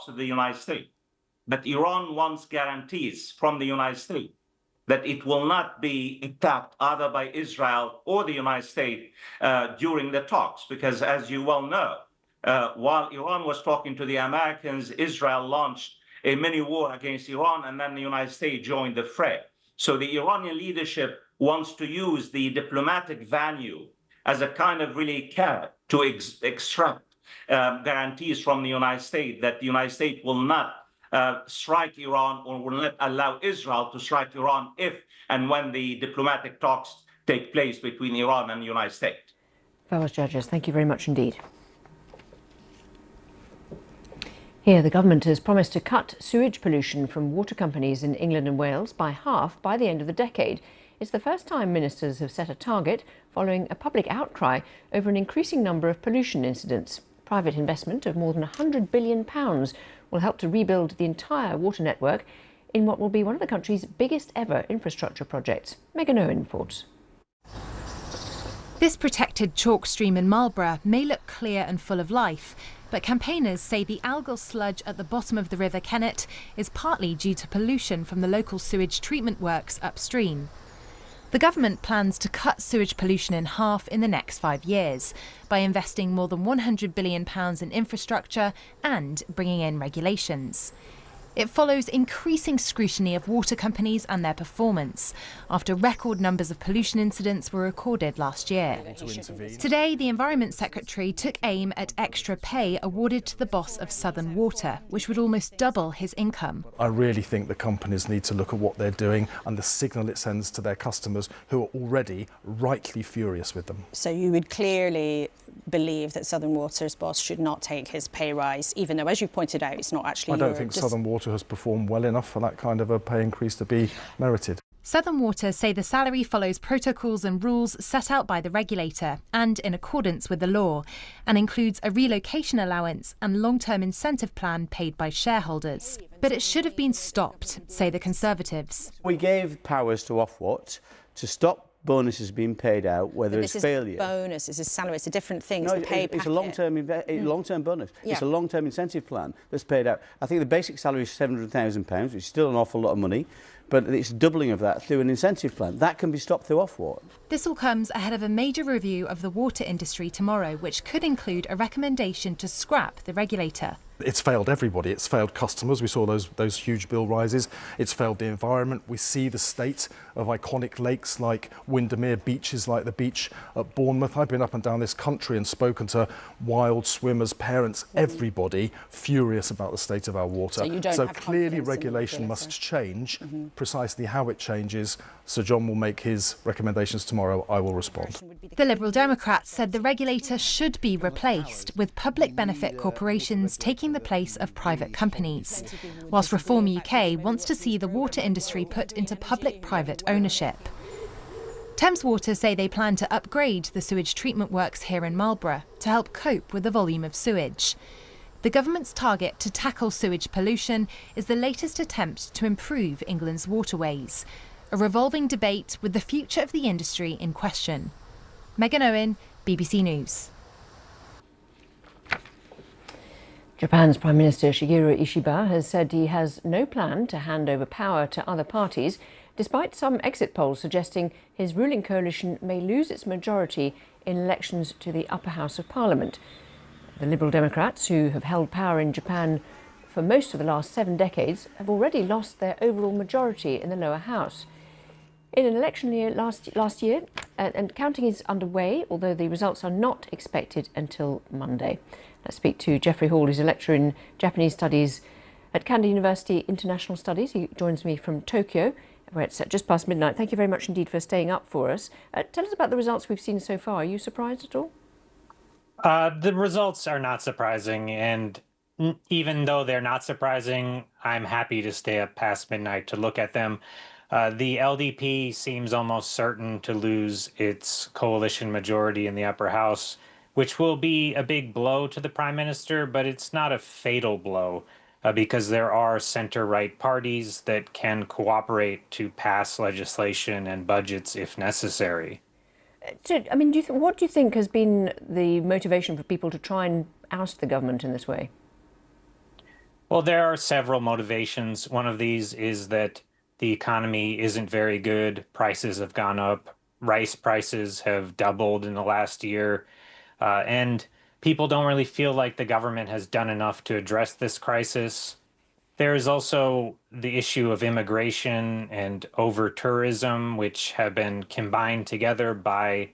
with the United States. But Iran wants guarantees from the United States that it will not be attacked either by Israel or the United States during the talks. Because as you well know, while Iran was talking to the Americans, Israel launched a mini war against Iran, and then the United States joined the fray. So the Iranian leadership wants to use the diplomatic value as a kind of really carrot to extract guarantees from the United States that the United States will not strike Iran or will not allow Israel to strike Iran if and when the diplomatic talks take place between Iran and the United States. Fawaz Judges, thank you very much indeed. Here, the government has promised to cut sewage pollution from water companies in England and Wales by half by the end of the decade. It's the first time ministers have set a target following a public outcry over an increasing number of pollution incidents. Private investment of more than £100 billion will help to rebuild the entire water network in what will be one of the country's biggest ever infrastructure projects. Megan Owen reports. This protected chalk stream in Marlborough may look clear and full of life, but campaigners say the algal sludge at the bottom of the River Kennet is partly due to pollution from the local sewage treatment works upstream. The government plans to cut sewage pollution in half in the next 5 years by investing more than £100 billion in infrastructure and bringing in regulations. It follows increasing scrutiny of water companies and their performance after record numbers of pollution incidents were recorded last year. Today, the Environment Secretary took aim at extra pay awarded to the boss of Southern Water, which would almost double his income. I really think the companies need to look at what they're doing and the signal it sends to their customers, who are already rightly furious with them. So you would clearly believe that Southern Water's boss should not take his pay rise, even though, as you pointed out, it's not actually... I don't think Southern Water has performed well enough for that kind of a pay increase to be merited. Southern Water say the salary follows protocols and rules set out by the regulator and in accordance with the law, and includes a relocation allowance and long-term incentive plan paid by shareholders. But it should have been stopped, say the Conservatives. We gave powers to Ofwat to stop bonuses being paid out, whether it's failure. Bonus, this is salary, it's a different thing. No, it's the pay it's a long-term bonus. Yeah. It's a long-term incentive plan that's paid out. I think the basic salary is £700,000, which is still an awful lot of money, but it's doubling of that through an incentive plan. That can be stopped through Ofwat. This all comes ahead of a major review of the water industry tomorrow, which could include a recommendation to scrap the regulator. It's failed everybody. It's failed customers. We saw those huge bill rises. It's failed the environment. We see the state of iconic lakes like Windermere, beaches like the beach at Bournemouth. I've been up and down this country and spoken to wild swimmers, parents, everybody furious about the state of our water. So clearly regulation must change. Precisely how it changes, Sir John will make his recommendations tomorrow. I will respond. The Liberal Democrats said the regulator should be replaced, with public benefit corporations taking the place of private companies, whilst Reform UK wants to see the water industry put into public-private ownership. Thames Water say they plan to upgrade the sewage treatment works here in Marlborough to help cope with the volume of sewage. The government's target to tackle sewage pollution is the latest attempt to improve England's waterways, a revolving debate with the future of the industry in question. Megan Owen, BBC News. Japan's Prime Minister Shigeru Ishiba has said he has no plan to hand over power to other parties, despite some exit polls suggesting his ruling coalition may lose its majority in elections to the upper house of Parliament. The Liberal Democrats, who have held power in Japan for most of the last 7 decades, have already lost their overall majority in the lower house. In an election year last year, and counting is underway, although the results are not expected until Monday. Let's speak to Geoffrey Hall, who's a lecturer in Japanese studies at Kanda University International Studies. He joins me from Tokyo, where it's just past midnight. Thank you very much indeed for staying up for us. Tell us about the results we've seen so far. Are you surprised at all? The results are not surprising, and even though they're not surprising, I'm happy to stay up past midnight to look at them. The LDP seems almost certain to lose its coalition majority in the upper house, which will be a big blow to the Prime Minister, but it's not a fatal blow because there are center-right parties that can cooperate to pass legislation and budgets if necessary. So, I mean, what do you think has been the motivation for people to try and oust the government in this way? Well, there are several motivations. One of these is that the economy isn't very good. Prices have gone up. Rice prices have doubled in the last year. And people don't really feel like the government has done enough to address this crisis. There is also the issue of immigration and over-tourism, which have been combined together by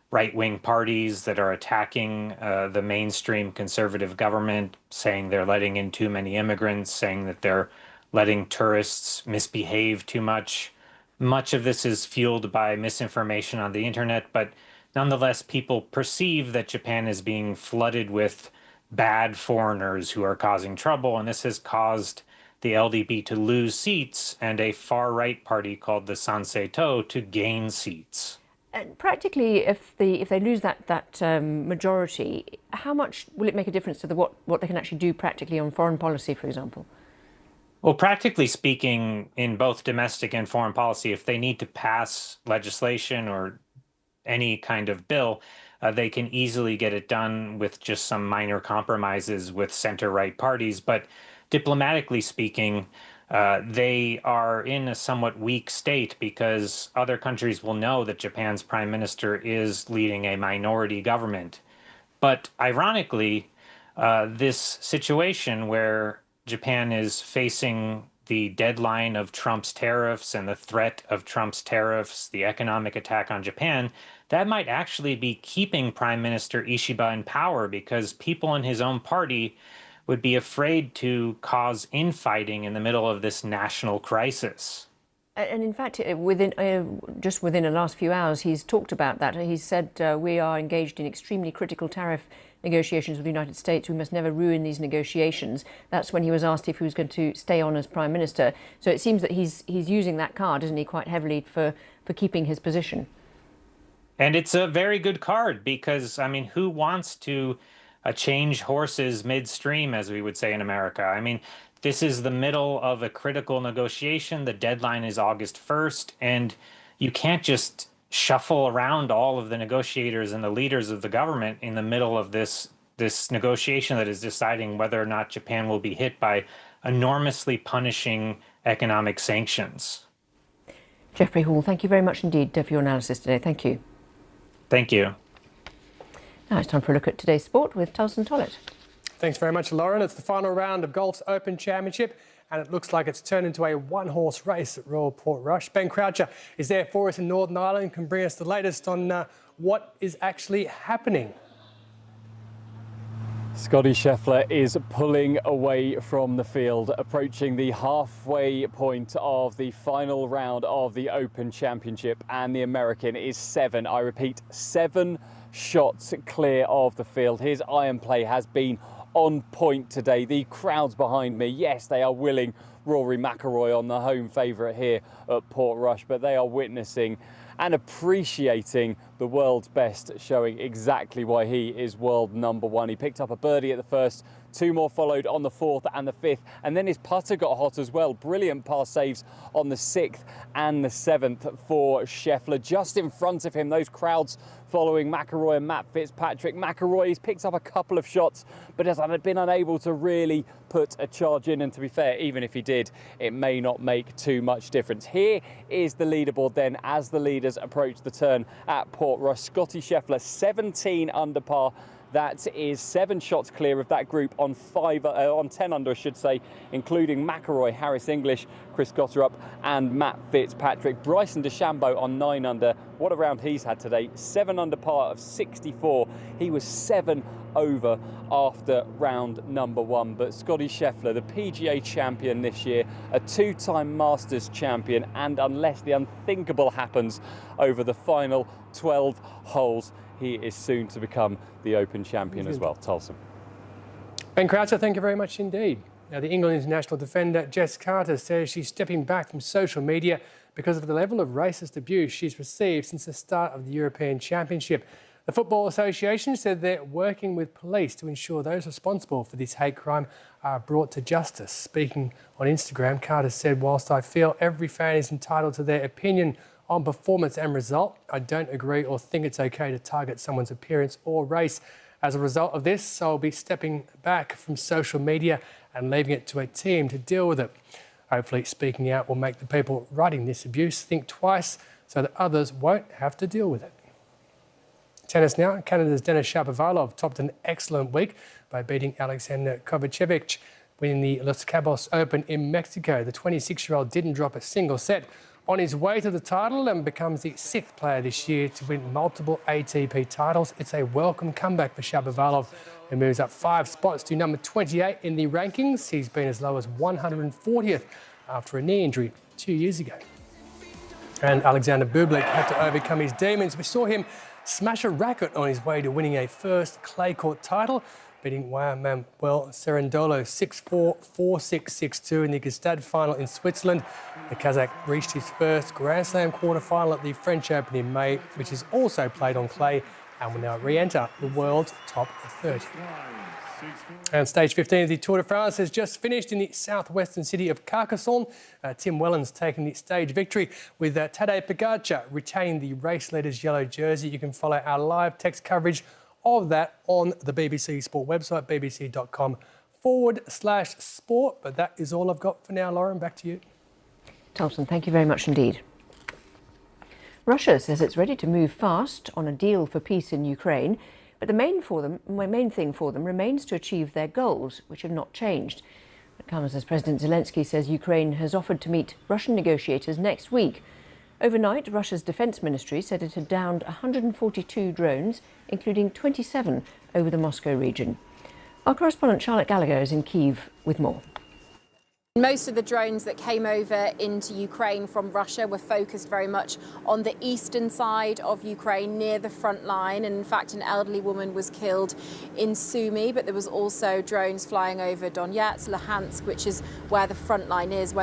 right-wing parties that are attacking the mainstream conservative government, saying they're letting in too many immigrants, saying that they're letting tourists misbehave too much. Much of this is fueled by misinformation on the internet, but nonetheless, people perceive that Japan is being flooded with bad foreigners who are causing trouble, and this has caused the LDP to lose seats and a far-right party called the Sansei-to to gain seats. And practically, if they lose that majority, how much will it make a difference to what they can actually do practically on foreign policy, for example? Well, practically speaking, in both domestic and foreign policy, if they need to pass legislation or any kind of bill, they can easily get it done with just some minor compromises with center-right parties. But diplomatically speaking, they are in a somewhat weak state because other countries will know that Japan's prime minister is leading a minority government. But ironically, this situation where Japan is facing the deadline of Trump's tariffs and the threat of Trump's tariffs, the economic attack on Japan, that might actually be keeping Prime Minister Ishiba in power because people in his own party would be afraid to cause infighting in the middle of this national crisis. And in fact, just within the last few hours, he's talked about that. He said, we are engaged in extremely critical tariff negotiations with the United States. We must never ruin these negotiations. That's when he was asked if he was going to stay on as Prime Minister. So it seems that he's using that card, isn't he, quite heavily for keeping his position. And it's a very good card because, I mean, who wants to change horses midstream, as we would say in America? I mean, this is the middle of a critical negotiation. The deadline is August 1st, and you can't just shuffle around all of the negotiators and the leaders of the government in the middle of this negotiation that is deciding whether or not Japan will be hit by enormously punishing economic sanctions. Geoffrey Hall, thank you very much indeed for your analysis today. Thank you. Thank you. Now it's time for a look at today's sport with Tulson Tollett. Thanks very much, Lauren. It's the final round of golf's Open Championship, and it looks like it's turned into a one-horse race at Royal Portrush. Ben Croucher is there for us in Northern Ireland and can bring us the latest on what is actually happening. Scottie Scheffler is pulling away from the field, approaching the halfway point of the final round of the Open Championship, and the American is 7 shots clear of the field. His iron play has been on point today. The crowds behind me, yes, they are willing Rory McIlroy on the home favourite here at Portrush, but they are witnessing and appreciating the world's best, showing exactly why he is world number one. He picked up a birdie at the first, 2 more followed on the 4th and the 5th, and then his putter got hot as well. Brilliant par saves on the 6th and the 7th for Scheffler. Just in front of him, those crowds following McIlroy and Matt Fitzpatrick. McIlroy's picked up a couple of shots, but has been unable to really put a charge in. And to be fair, even if he did, it may not make too much difference. Here is the leaderboard then as the leaders approach the turn at Portrush. Scottie Scheffler, 17 under par. That is 7 shots clear of that group on 10 under, I should say, including McIlroy, Harris English, Chris Gotterup and Matt Fitzpatrick. Bryson DeChambeau on 9 under. What a round he's had today. 7 under par of 64. He was 7 over after round number 1. But Scottie Scheffler, the PGA champion this year, a 2-time Masters champion, and unless the unthinkable happens over the final 12 holes, he is soon to become the Open champion as well. Tulson. Ben Croucher, thank you very much indeed. Now, the England international defender Jess Carter says she's stepping back from social media because of the level of racist abuse she's received since the start of the European Championship. The Football Association said they're working with police to ensure those responsible for this hate crime are brought to justice. Speaking on Instagram, Carter said, "Whilst I feel every fan is entitled to their opinion on performance and result, I don't agree or think it's okay to target someone's appearance or race. As a result of this, I'll be stepping back from social media and leaving it to a team to deal with it. Hopefully, speaking out will make the people writing this abuse think twice so that others won't have to deal with it. Tennis now. Canada's Denis Shapovalov topped an excellent week by beating Alexander Kovacevic, winning the Los Cabos Open in Mexico. The 26-year-old didn't drop a single set on his way to the title and becomes the 6th player this year to win multiple ATP titles. It's a welcome comeback for Shapovalov, who moves up 5 spots to number 28 in the rankings. He's been as low as 140th after a knee injury 2 years ago. And Alexander Bublik had to overcome his demons. We saw him smash a racket on his way to winning a first clay court title, beating Juan Manuel Cerundolo 6-4, 4-6, 6-2 in the Gstaad final in Switzerland. The Kazakh reached his first Grand Slam quarter-final at the French Open in May, which is also played on clay and will now re-enter the world's top 30. And stage 15 of the Tour de France has just finished in the southwestern city of Carcassonne. Tim Wellens taking the stage victory with Tadej Pogacar retaining the race leader's yellow jersey. You can follow our live text coverage of that on the BBC Sport website, bbc.com/sport. But that is all I've got for now, Lauren. Back to you. Thompson, thank you very much indeed. Russia says it's ready to move fast on a deal for peace in Ukraine, but the main thing for them remains to achieve their goals, which have not changed. It comes as President Zelensky says Ukraine has offered to meet Russian negotiators next week. Overnight, Russia's defence ministry said it had downed 142 drones, including 27 over the Moscow region. Our correspondent Charlotte Gallagher is in Kyiv with more. Most of the drones that came over into Ukraine from Russia were focused very much on the eastern side of Ukraine, near the front line. And in fact, an elderly woman was killed in Sumy, but there was also drones flying over Donetsk, Luhansk, which is where the front line is,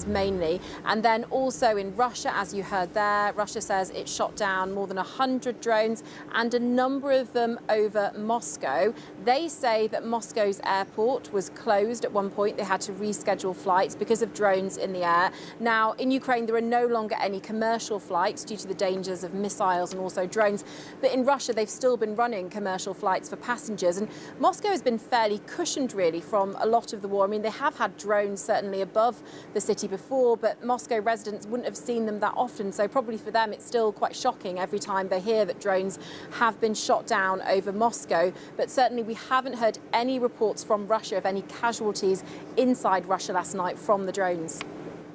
mainly. And then also in Russia, as you heard there, Russia says it shot down more than 100 drones and a number of them over Moscow. They say that Moscow's airport was closed at one point. They had to reschedule flights because of drones in the air. Now, in Ukraine, there are no longer any commercial flights due to the dangers of missiles and also drones. But in Russia, they've still been running commercial flights for passengers. And Moscow has been fairly cushioned, really, from a lot of the war. I mean, they have had drones certainly above the city before, but Moscow residents wouldn't have seen them that often. So probably for them, it's still quite shocking every time they hear that drones have been shot down over Moscow. But certainly we haven't heard any reports from Russia of any casualties inside Russia last night from the drones.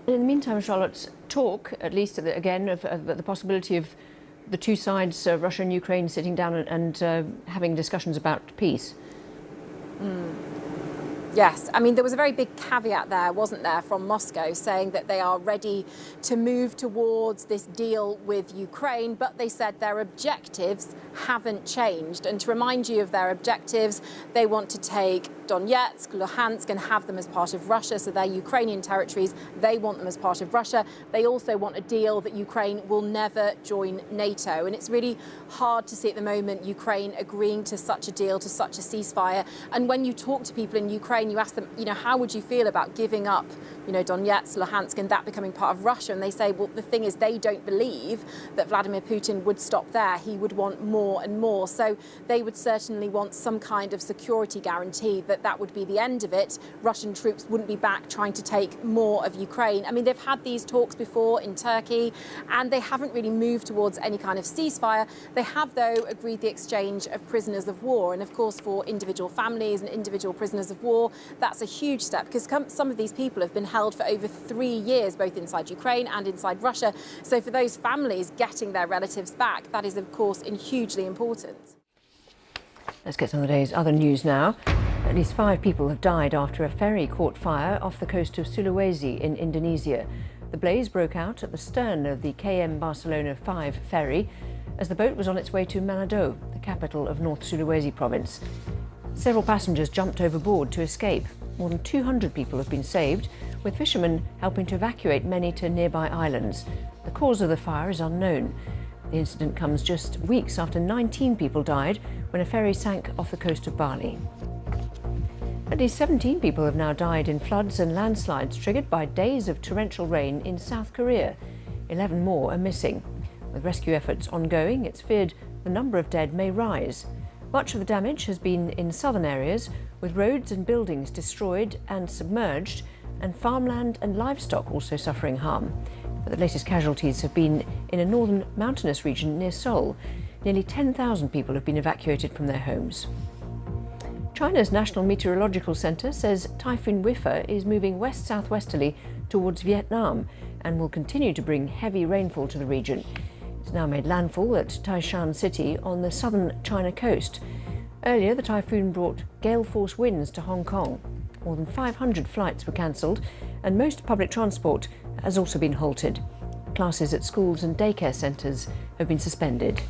In the meantime, Charlotte, talk, at least again, of the possibility of the two sides, Russia and Ukraine, sitting down and having discussions about peace. Yes, I mean, there was a very big caveat there, wasn't there, from Moscow, saying that they are ready to move towards this deal with Ukraine, but they said their objectives haven't changed. And to remind you of their objectives, they want to take Donetsk, Luhansk and have them as part of Russia. So they're Ukrainian territories. They want them as part of Russia. They also want a deal that Ukraine will never join NATO. And it's really hard to see at the moment Ukraine agreeing to such a deal, to such a ceasefire. And when you talk to people in Ukraine, you ask them, how would you feel about giving up, Donetsk, Luhansk and that becoming part of Russia? And they say, well, the thing is, they don't believe that Vladimir Putin would stop there. He would want more and more. So they would certainly want some kind of security guarantee that would be the end of it. Russian troops wouldn't be back trying to take more of Ukraine. I mean, they've had these talks before in Turkey and they haven't really moved towards any kind of ceasefire. They have, though, agreed the exchange of prisoners of war. And of course, for individual families and individual prisoners of war, that's a huge step because some of these people have been held for over 3 years, both inside Ukraine and inside Russia. So for those families getting their relatives back, that is, of course, hugely important. Let's get some of the day's other news now. At least 5 people have died after a ferry caught fire off the coast of Sulawesi in Indonesia. The blaze broke out at the stern of the KM Barcelona 5 ferry as the boat was on its way to Manado, the capital of North Sulawesi province. Several passengers jumped overboard to escape. More than 200 people have been saved, with fishermen helping to evacuate many to nearby islands. The cause of the fire is unknown. The incident comes just weeks after 19 people died when a ferry sank off the coast of Bali. At least 17 people have now died in floods and landslides triggered by days of torrential rain in South Korea. 11 more are missing. With rescue efforts ongoing, it's feared the number of dead may rise. Much of the damage has been in southern areas, with roads and buildings destroyed and submerged, and farmland and livestock also suffering harm. But the latest casualties have been in a northern mountainous region near Seoul. Nearly 10,000 people have been evacuated from their homes. China's National Meteorological Center says Typhoon Wipha is moving west-southwesterly towards Vietnam and will continue to bring heavy rainfall to the region. It's now made landfall at Taishan City on the southern China coast. Earlier, the typhoon brought gale-force winds to Hong Kong. More than 500 flights were cancelled, and most public transport has also been halted. Classes at schools and daycare centres have been suspended.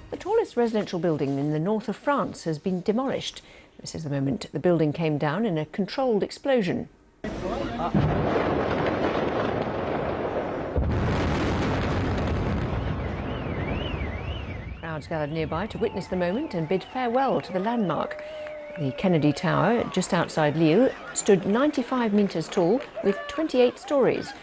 The tallest residential building in the north of France has been demolished. This is the moment the building came down in a controlled explosion. Crowds gathered nearby to witness the moment and bid farewell to the landmark. The Kennedy Tower, just outside Lille, stood 95 metres tall with 28 stories.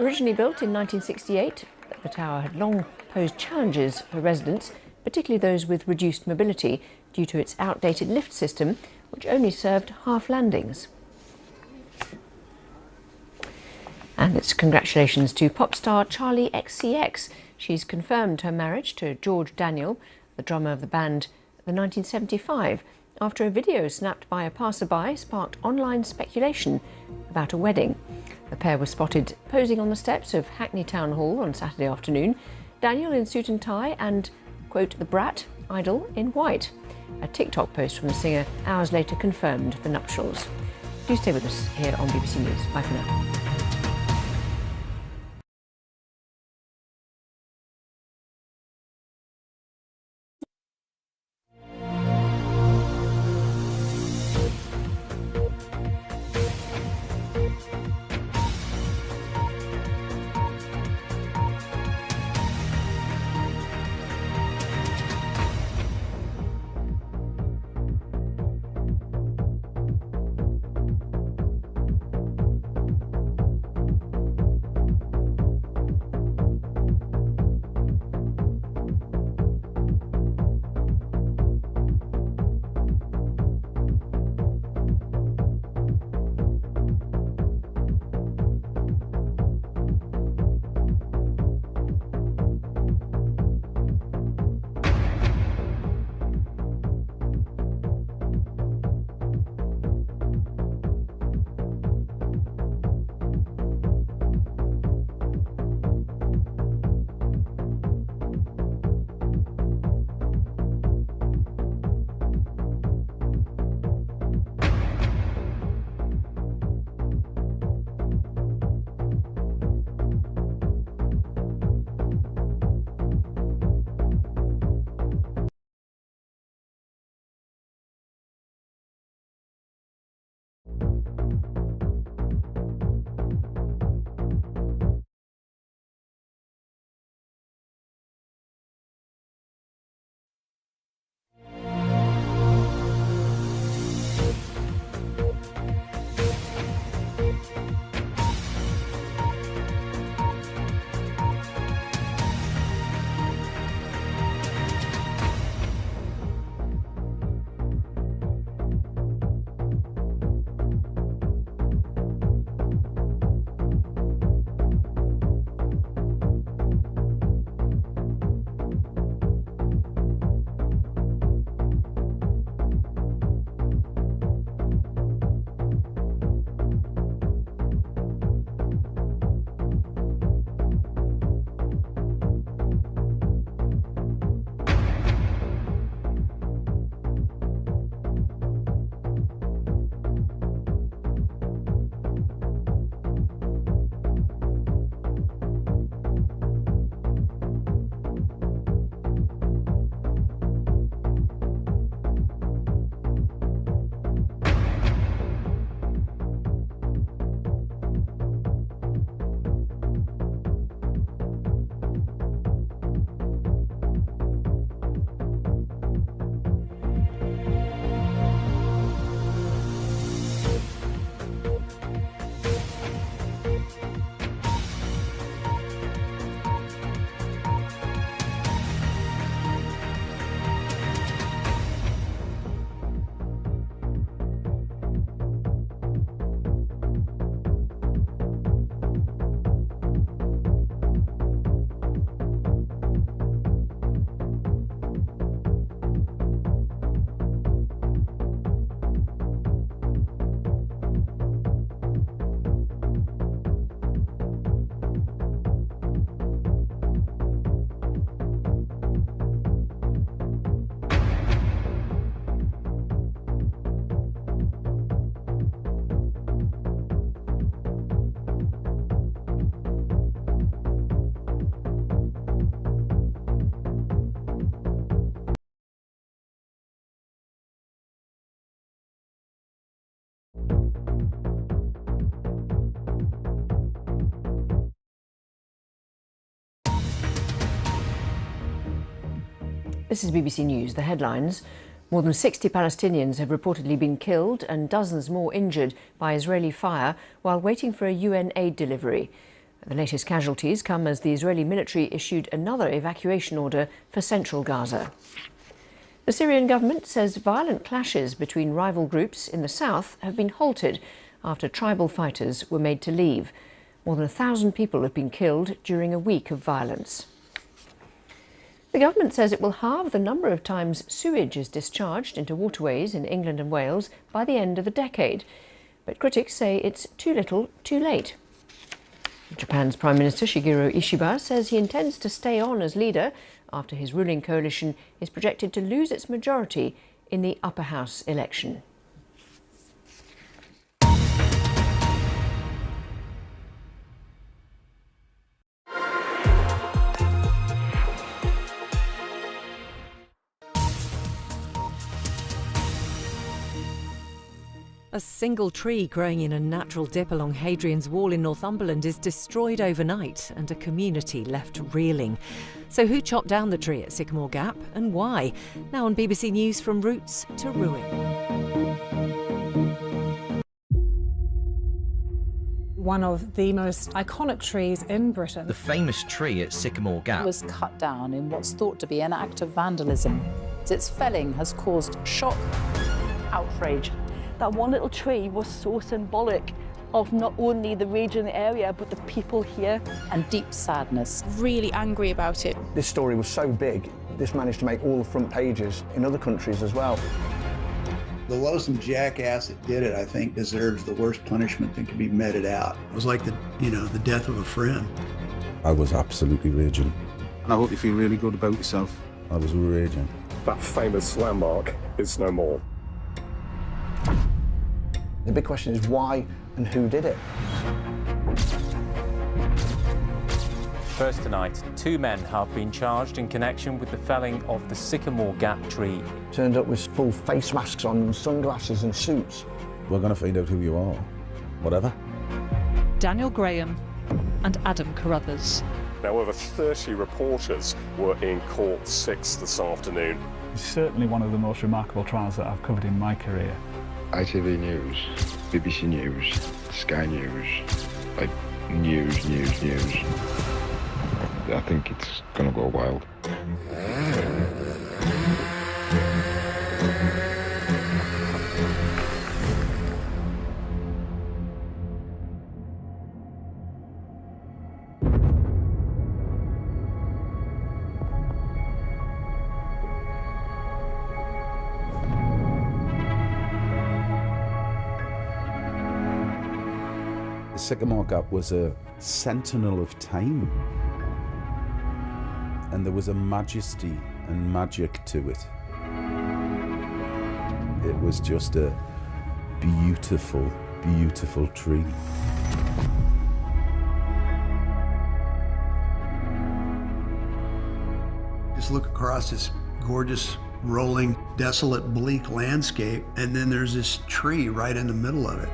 Originally built in 1968, the tower had long posed challenges for residents, particularly those with reduced mobility, due to its outdated lift system, which only served half landings. And it's congratulations to pop star Charli XCX. She's confirmed her marriage to George Daniel, the drummer of the band The 1975, after a video snapped by a passerby sparked online speculation about a wedding. The pair were spotted posing on the steps of Hackney Town Hall on Saturday afternoon, Daniel in suit and tie and, quote, the brat idol in white. A TikTok post from the singer hours later confirmed the nuptials. Do stay with us here on BBC News. Bye for now. This is BBC News. The headlines. More than 60 Palestinians have reportedly been killed and dozens more injured by Israeli fire while waiting for a UN aid delivery. The latest casualties come as the Israeli military issued another evacuation order for central Gaza. The Syrian government says violent clashes between rival groups in the south have been halted after tribal fighters were made to leave. More than 1,000 people have been killed during a week of violence. The government says it will halve the number of times sewage is discharged into waterways in England and Wales by the end of the decade. But critics say it's too little, too late. Japan's Prime Minister Shigeru Ishiba says he intends to stay on as leader after his ruling coalition is projected to lose its majority in the upper house election. A single tree growing in a natural dip along Hadrian's Wall in Northumberland is destroyed overnight and a community left reeling. So who chopped down the tree at Sycamore Gap and why? Now on BBC News, from roots to ruin. One of the most iconic trees in Britain. The famous tree at Sycamore Gap was cut down in what's thought to be an act of vandalism. Its felling has caused shock, outrage. That one little tree was so symbolic of not only the region, the area, but the people here. And deep sadness. Really angry about it. This story was so big, this managed to make all the front pages in other countries as well. The loathsome jackass that did it, I think, deserves the worst punishment that can be meted out. It was like the death of a friend. I was absolutely raging. And I hope you feel really good about yourself. I was raging. That famous landmark is no more. The big question is why and who did it? First tonight, 2 men have been charged in connection with the felling of the Sycamore Gap tree. Turned up with full face masks on and sunglasses and suits. We're going to find out who you are. Whatever. Daniel Graham and Adam Carruthers. Now, over 30 reporters were in court 6 this afternoon. It's certainly one of the most remarkable trials that I've covered in my career. ITV News, BBC News, Sky News, like news. I think it's gonna go wild. Sycamore Gap was a sentinel of time, and there was a majesty and magic to it. It was just a beautiful, beautiful tree. Just look across this gorgeous, rolling, desolate, bleak landscape, and then there's this tree right in the middle of it.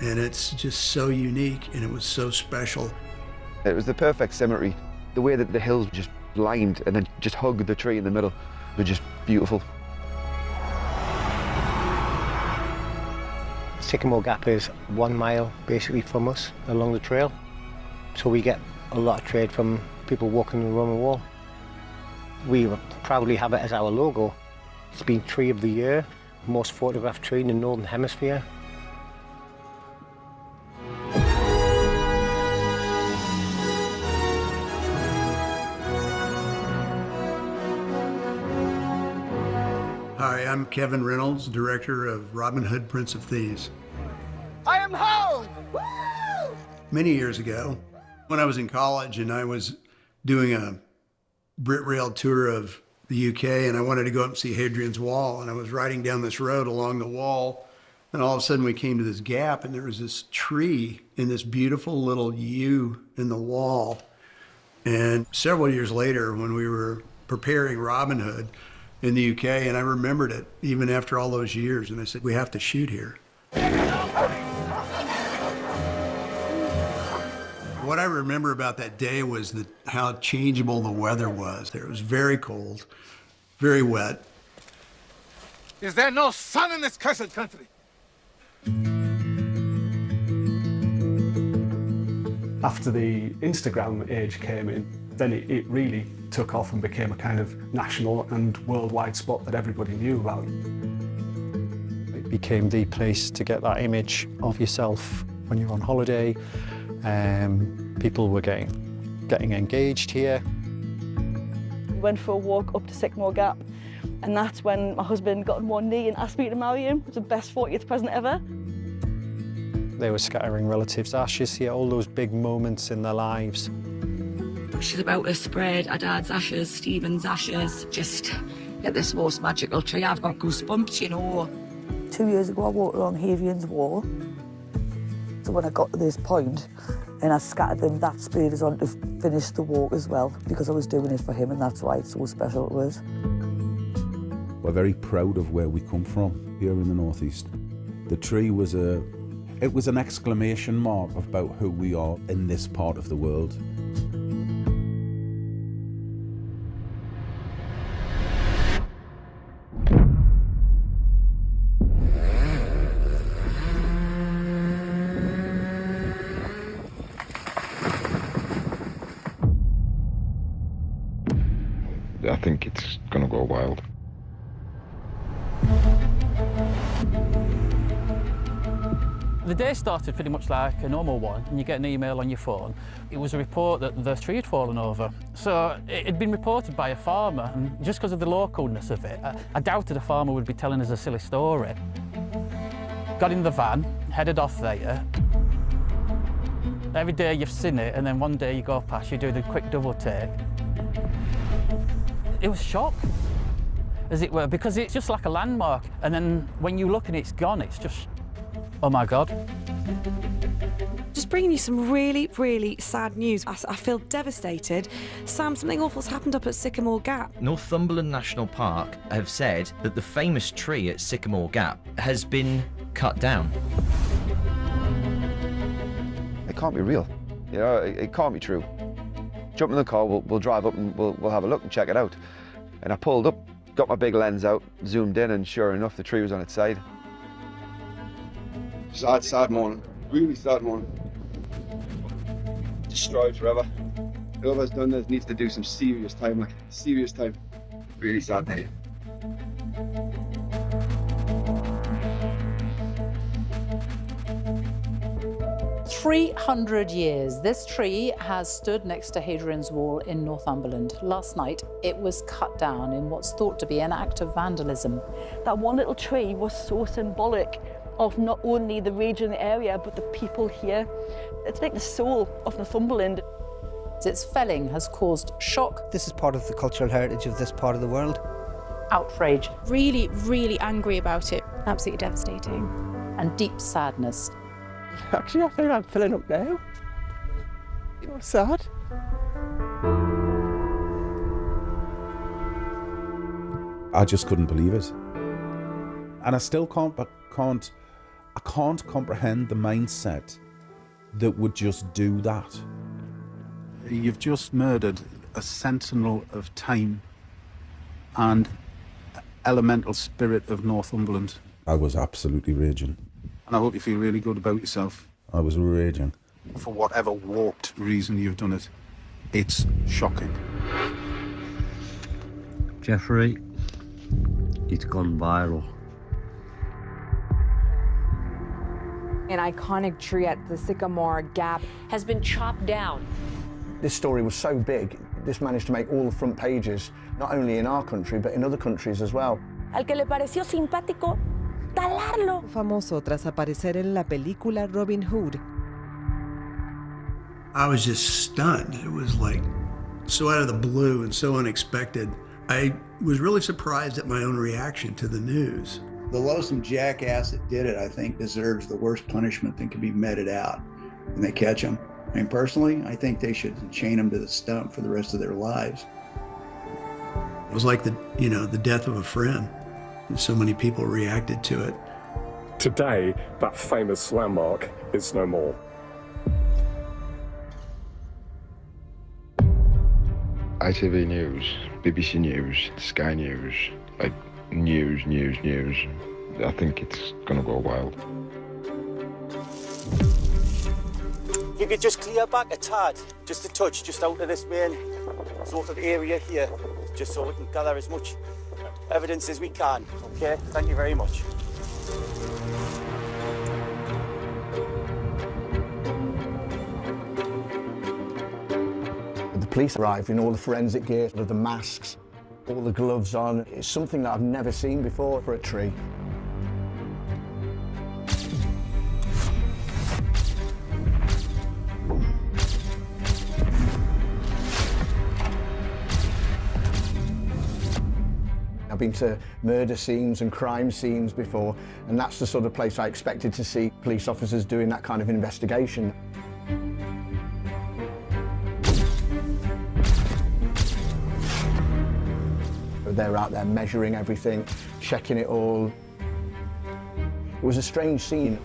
And it's just so unique, and it was so special. It was the perfect symmetry. The way that the hills just lined and then just hugged the tree in the middle was just beautiful. Sycamore Gap is 1 mile basically from us along the trail. So we get a lot of trade from people walking the Roman Wall. We proudly have it as our logo. It's been Tree of the Year, most photographed tree in the Northern Hemisphere. Hi, I'm Kevin Reynolds, director of Robin Hood, Prince of Thieves. I am home! Woo! Many years ago, when I was in college and I was doing a Brit Rail tour of the UK, and I wanted to go up and see Hadrian's Wall, and I was riding down this road along the wall, and all of a sudden we came to this gap, and there was this tree in this beautiful little U in the wall. And several years later, when we were preparing Robin Hood in the UK, and I remembered it even after all those years, and I said, we have to shoot here. What I remember about that day was how changeable the weather was. It was very cold, very wet. Is there no sun in this cursed country? After the Instagram age came in, then it really took off and became a kind of national and worldwide spot that everybody knew about. It became the place to get that image of yourself when you're on holiday. People were getting engaged here. We went for a walk up to Sycamore Gap, and that's when my husband got on one knee and asked me to marry him. It was the best 40th present ever. They were scattering relatives' ashes here, all those big moments in their lives. She's about to spread her dad's ashes, Stephen's ashes, just get this most magical tree. I've got goosebumps, you know. 2 years ago, I walked along Hadrian's Wall. So when I got to this point, and I scattered them, that spurred us on to finish the walk as well, because I was doing it for him, and that's why it's so special it was. We're very proud of where we come from here in the Northeast. The tree was an exclamation mark about who we are in this part of the world. I think it's going to go wild. The day started pretty much like a normal one, and you get an email on your phone. It was a report that the tree had fallen over. So it had been reported by a farmer, and just because of the localness of it, I doubted a farmer would be telling us a silly story. Got in the van, headed off there. Every day you've seen it, and then one day you go past, you do the quick double take. It was shock, as it were, because it's just like a landmark, and then when you look and it's gone, it's just, oh my God. Just bringing you some really, really sad news. I feel devastated. Sam, something awful's happened up at Sycamore Gap. Northumberland National Park have said that the famous tree at Sycamore Gap has been cut down. It can't be real. You know, it can't be true. Jump in the car, we'll drive up and we'll have a look and check it out. And I pulled up, got my big lens out, zoomed in, and sure enough, the tree was on its side. Sad morning. Really sad morning. Destroyed forever. Whoever's done this needs to do some serious time, Really sad day. 300 years, this tree has stood next to Hadrian's Wall in Northumberland. Last night, it was cut down in what's thought to be an act of vandalism. That one little tree was so symbolic of not only the region, the area, but the people here. It's like the soul of Northumberland. Its felling has caused shock. This is part of the cultural heritage of this part of the world. Outrage. Really, really angry about it. Absolutely devastating. And deep sadness. Actually, I think I'm filling up now. You know, sad. I just couldn't believe it. And I still can't comprehend the mindset that would just do that. You've just murdered a sentinel of time and elemental spirit of Northumberland. I was absolutely raging. And I hope you feel really good about yourself. I was raging. For whatever warped reason you've done it, it's shocking. Jeffrey, it's gone viral. An iconic tree at the Sycamore Gap has been chopped down. This story was so big, this managed to make all the front pages, not only in our country, but in other countries as well. Al que le pareció simpático talarlo. Famoso tras aparecer en la película Robin Hood. I was just stunned. It was like so out of the blue and so unexpected. I was really surprised at my own reaction to the news. The loathsome jackass that did it, I think, deserves the worst punishment that can be meted out when they catch him. I mean, personally, I think they should chain him to the stump for the rest of their lives. It was like the death of a friend. And so many people reacted to it. Today, that famous landmark is no more. ITV News, BBC News, Sky News, like news. I think it's gonna go wild. You could just clear back a tad, just a touch, just out of this main sort of area here, just so we can gather as much evidence as we can. Okay, thank you very much. The police arrived in all the forensic gear, the masks, all the gloves on. It's something that I've never seen before for a tree. I've been to murder scenes and crime scenes before, and that's the sort of place I expected to see police officers doing that kind of investigation. They're out there measuring everything, checking it all. It was a strange scene.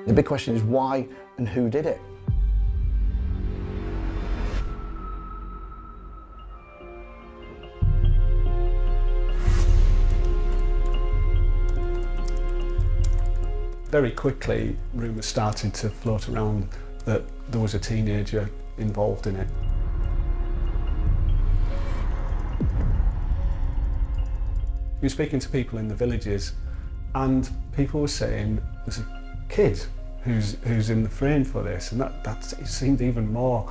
The big question is why and who did it? Very quickly, rumours started to float around that there was a teenager involved in it. We were speaking to people in the villages, and people were saying there's a kid who's in the frame for this, and it seemed even more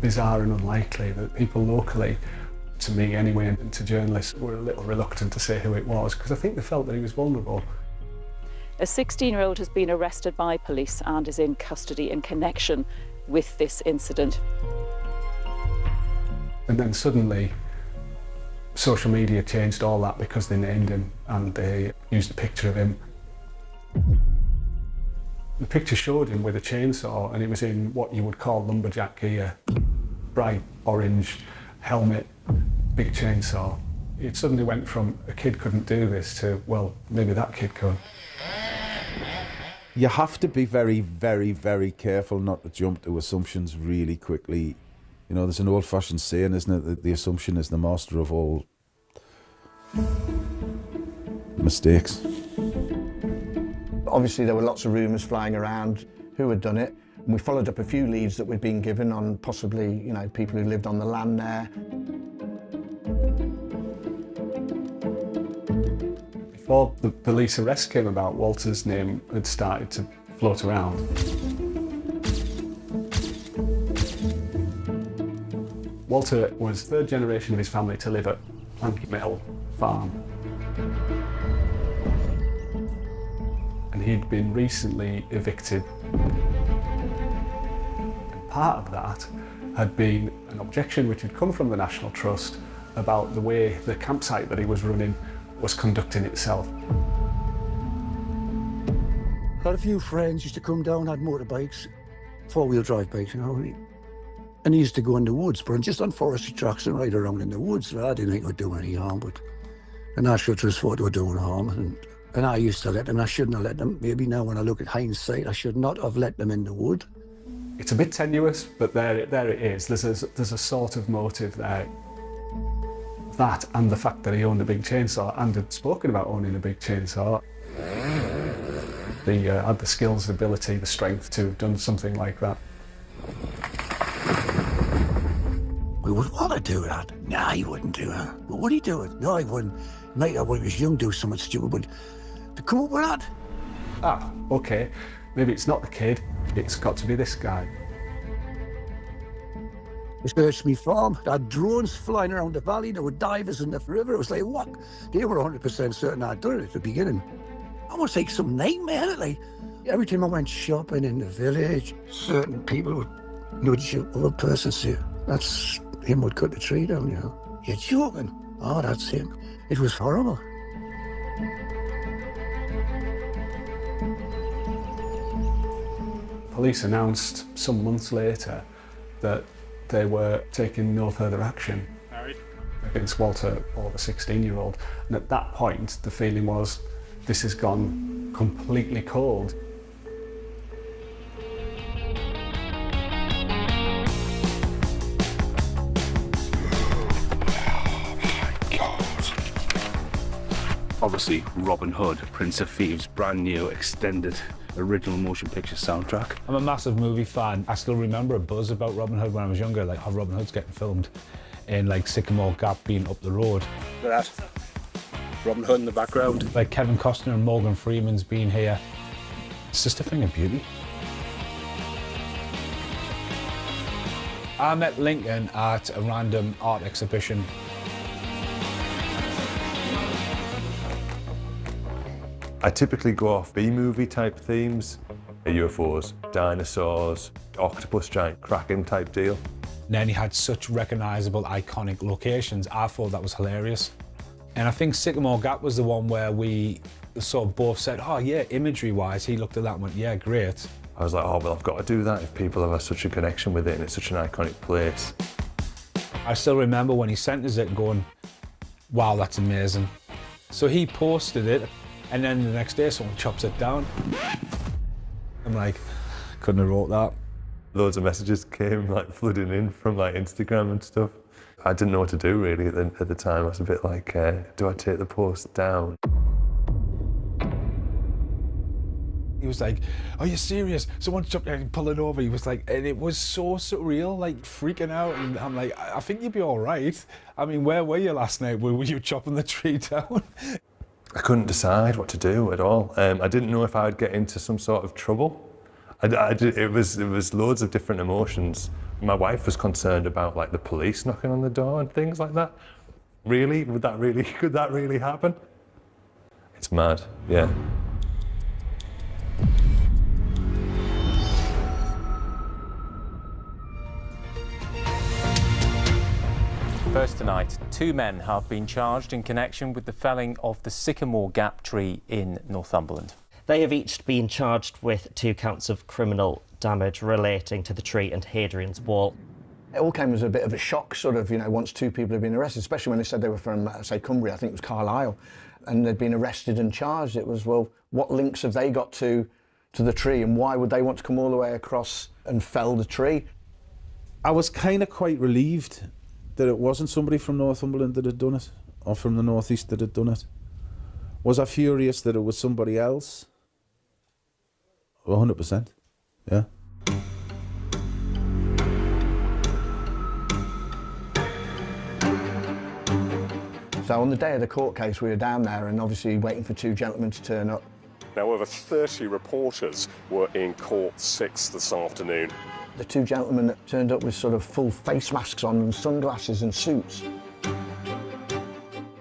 bizarre and unlikely that people locally, to me anyway, and to journalists, were a little reluctant to say who it was, because I think they felt that he was vulnerable. A 16-year-old has been arrested by police and is in custody in connection with this incident. And then suddenly, social media changed all that because they named him and they used a picture of him. The picture showed him with a chainsaw, and he was in what you would call lumberjack gear. Bright orange helmet, big chainsaw. It suddenly went from a kid couldn't do this to, well, maybe that kid could. You have to be very, very, very careful not to jump to assumptions really quickly. You know, there's an old-fashioned saying, isn't it, that the assumption is the master of all mistakes. Obviously, there were lots of rumours flying around who had done it, and we followed up a few leads that we'd been given on possibly, you know, people who lived on the land there. Before the police arrest came about, Walter's name had started to float around. Walter was third generation of his family to live at Lanky Mill Farm. And he'd been recently evicted. And part of that had been an objection which had come from the National Trust about the way the campsite that he was running was conducting itself. Got a few friends used to come down, had motorbikes, four-wheel drive bikes, you know, and he used to go in the woods, but just on forestry tracks and ride around in the woods. I didn't think it would do any harm, but the National Trust thought it would do harm, and I used to let them. I shouldn't have let them. Maybe now when I look at hindsight, I should not have let them in the wood. It's a bit tenuous, but there it is. There's a sort of motive there. That and the fact that he owned a big chainsaw and had spoken about owning a big chainsaw. He had the skills, the ability, the strength to have done something like that. We would want to do that. Nah, he wouldn't do that. But would he do it? No, he wouldn't. Might have when he was young do something stupid, but to come up with that? Ah, okay. Maybe it's not the kid, it's got to be this guy. We searched me farm. There had drones flying around the valley. There were divers in the river. It was like, what? They were 100% certain I'd done it at the beginning. Almost like some nightmare. Like, every time I went shopping in the village, certain people would nudge other person, say, that's him would cut the tree down, you know. You're joking? Oh, that's him. It was horrible. Police announced some months later that they were taking no further action. against Walter, or the 16-year-old. And at that point, the feeling was, this has gone completely cold. Obviously, Robin Hood, Prince of Thieves, brand new, extended, original motion picture soundtrack. I'm a massive movie fan. I still remember a buzz about Robin Hood when I was younger, like how Robin Hood's getting filmed in like Sycamore Gap being up the road. Look at that. Robin Hood in the background. Like Kevin Costner and Morgan Freeman's been here. It's just a thing of beauty. I met Lincoln at a random art exhibition. I typically go off B-movie type themes, UFOs, dinosaurs, octopus giant kraken type deal. And then he had such recognisable, iconic locations. I thought that was hilarious. And I think Sycamore Gap was the one where we sort of both said, oh yeah, imagery-wise, he looked at that and went, yeah, great. I was like, oh, well, I've got to do that if people have such a connection with it and it's such an iconic place. I still remember when he sent us it going, wow, that's amazing. So he posted it, and then the next day someone chops it down. I'm like, couldn't have wrote that. Loads of messages came like flooding in from like Instagram and stuff. I didn't know what to do really at the time. I was a bit like, do I take the post down? He was like, are you serious? Someone jumped in and pulled it over. He was like, and it was so surreal, like freaking out. And I'm like, I think you'd be all right. I mean, where were you last night? Were you chopping the tree down? I couldn't decide what to do at all. I didn't know if I would get into some sort of trouble. It was loads of different emotions. My wife was concerned about like the police knocking on the door and things like that. Really? Could that really happen? It's mad, yeah. First tonight, 2 men have been charged in connection with the felling of the Sycamore Gap tree in Northumberland. They have each been charged with 2 counts of criminal damage relating to the tree and Hadrian's Wall. It all came as a bit of a shock, sort of, you know, once 2 people had been arrested, especially when they said they were from, say, Cumbria, I think it was Carlisle, and they'd been arrested and charged. It was, well, what links have they got to the tree, and why would they want to come all the way across and fell the tree? I was kind of quite relieved that it wasn't somebody from Northumberland that had done it, or from the northeast that had done it. Was I furious that it was somebody else? 100%, yeah. So on the day of the court case, we were down there and obviously waiting for 2 gentlemen to turn up. Now, over 30 reporters were in Court 6 this afternoon. The 2 gentlemen that turned up with sort of full face masks on and sunglasses and suits.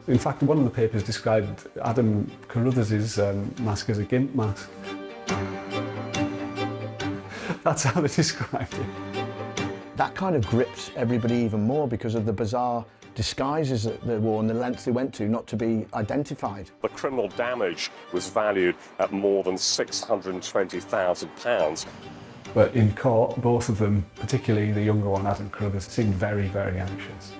In fact, one of the papers described Adam Carruthers' mask as a gimp mask. That's how they described it. That kind of gripped everybody even more because of the bizarre disguises that they wore and the lengths they went to not to be identified. The criminal damage was valued at more than £620,000. But in court, both of them, particularly the younger one, Adam Carruthers, seemed very, very anxious.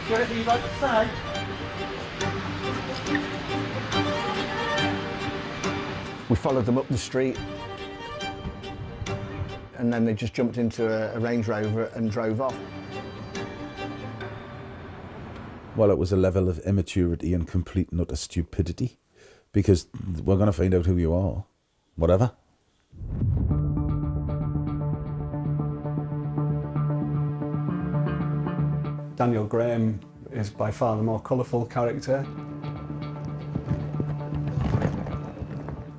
Anything you'd like to say? We followed them up the street and then they just jumped into a Range Rover and drove off. Well, it was a level of immaturity and complete and utter stupidity, because we're going to find out who you are, whatever. Daniel Graham is by far the more colourful character.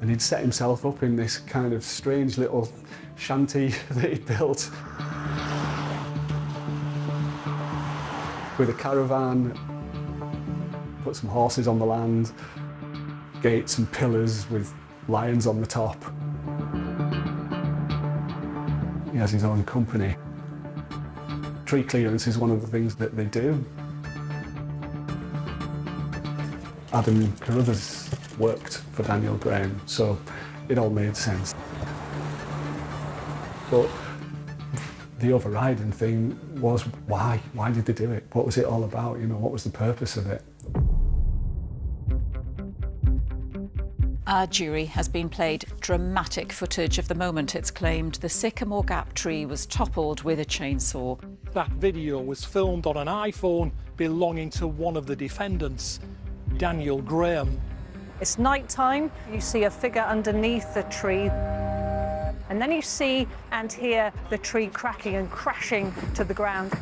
And he'd set himself up in this kind of strange little shanty that he'd built with a caravan, put some horses on the land, gates and pillars with lions on the top. He has his own company. Tree clearance is one of the things that they do. Adam Carruthers worked for Daniel Graham, so it all made sense. But the overriding thing was why? Why did they do it? What was it all about? You know, what was the purpose of it? Our jury has been played dramatic footage of the moment it's claimed the Sycamore Gap tree was toppled with a chainsaw. That video was filmed on an iPhone belonging to one of the defendants, Daniel Graham. It's night time, you see a figure underneath the tree, and then you see and hear the tree cracking and crashing to the ground.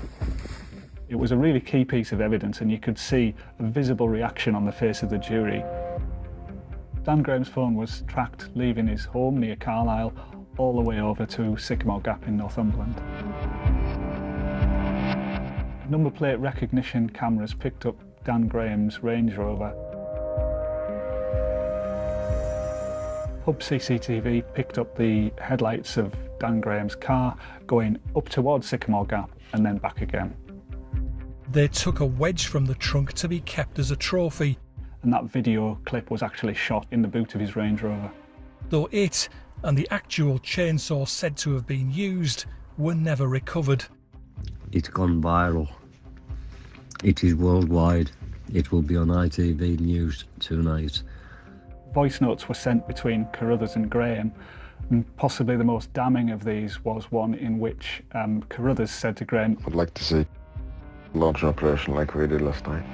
It was a really key piece of evidence, and you could see a visible reaction on the face of the jury. Dan Graham's phone was tracked leaving his home near Carlisle all the way over to Sycamore Gap in Northumberland. Number plate recognition cameras picked up Dan Graham's Range Rover. Hub CCTV picked up the headlights of Dan Graham's car going up towards Sycamore Gap and then back again. They took a wedge from the trunk to be kept as a trophy. And that video clip was actually shot in the boot of his Range Rover. Though it and the actual chainsaw said to have been used were never recovered. It's gone viral. It is worldwide. It will be on ITV News tonight. Voice notes were sent between Carruthers and Graham, and possibly the most damning of these was one in which Carruthers said to Graham, I'd like to see launch an operation like we did last night.